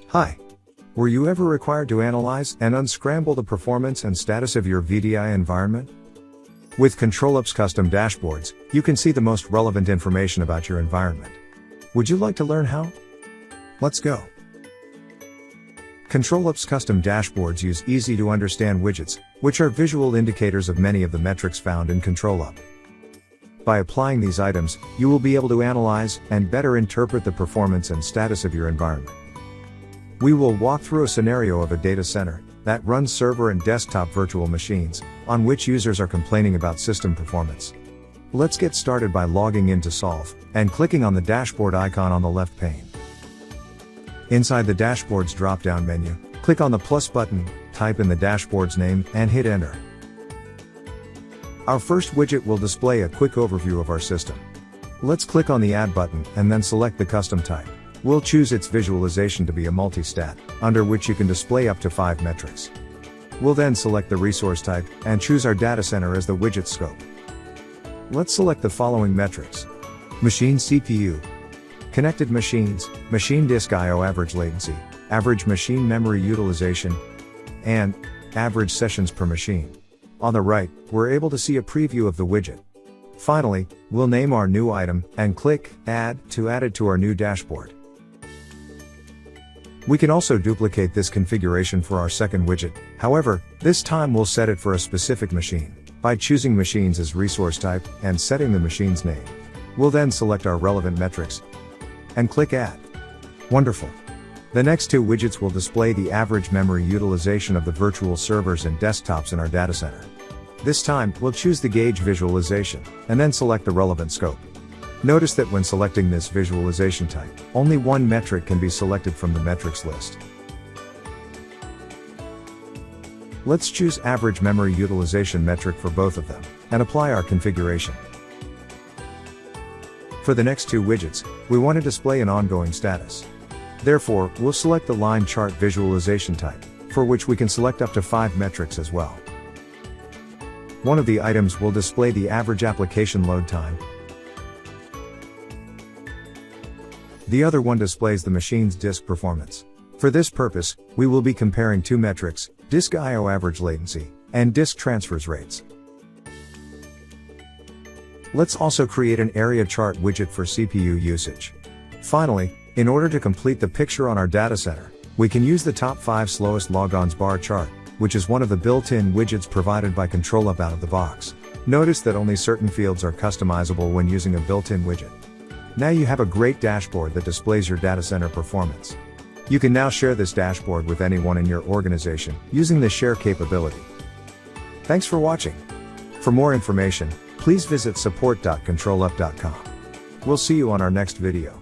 Hi. Were you ever required to analyze and unscramble the performance and status of your VDI environment? With ControlUp's Custom Dashboards, you can see the most relevant information about your environment. Would you like to learn how? Let's go. ControlUp's Custom Dashboards use easy-to-understand widgets, which are visual indicators of many of the metrics found in ControlUp. By applying these items, you will be able to analyze and better interpret the performance and status of your environment. We will walk through a scenario of a data center that runs server and desktop virtual machines, on which users are complaining about system performance. Let's get started by logging into Solve and clicking on the dashboard icon on the left pane. Inside the dashboard's drop-down menu, click on the plus button, type in the dashboard's name, and hit enter. Our first widget will display a quick overview of our system. Let's click on the Add button and then select the custom type. We'll choose its visualization to be a multi-stat, under which you can display up to 5 metrics. We'll then select the resource type and choose our data center as the widget scope. Let's select the following metrics: machine CPU, connected machines, machine disk I/O average latency, average machine memory utilization, and average sessions per machine. On the right, we're able to see a preview of the widget. Finally, we'll name our new item and click Add to add it to our new dashboard. We can also duplicate this configuration for our second widget. However, this time we'll set it for a specific machine by choosing machines as resource type and setting the machine's name. We'll then select our relevant metrics and click Add. Wonderful. The next 2 widgets will display the average memory utilization of the virtual servers and desktops in our data center. This time, we'll choose the gauge visualization and then select the relevant scope. Notice that when selecting this visualization type, only one metric can be selected from the metrics list. Let's choose average memory utilization metric for both of them, and apply our configuration. For the next 2 widgets, we want to display an ongoing status. Therefore, we'll select the line chart visualization type, for which we can select up to 5 metrics as well. One of the items will display the average application load time. The other one displays the machine's disk performance. For this purpose, we will be comparing 2 metrics: disk I/O average latency, and disk transfers rates. Let's also create an area chart widget for CPU usage. Finally, in order to complete the picture on our data center, we can use the top 5 slowest logons bar chart, which is one of the built-in widgets provided by ControlUp out of the box. Notice that only certain fields are customizable when using a built-in widget. Now you have a great dashboard that displays your data center performance. You can now share this dashboard with anyone in your organization using the share capability. Thanks for watching. For more information, please visit support.controlup.com. We'll see you on our next video.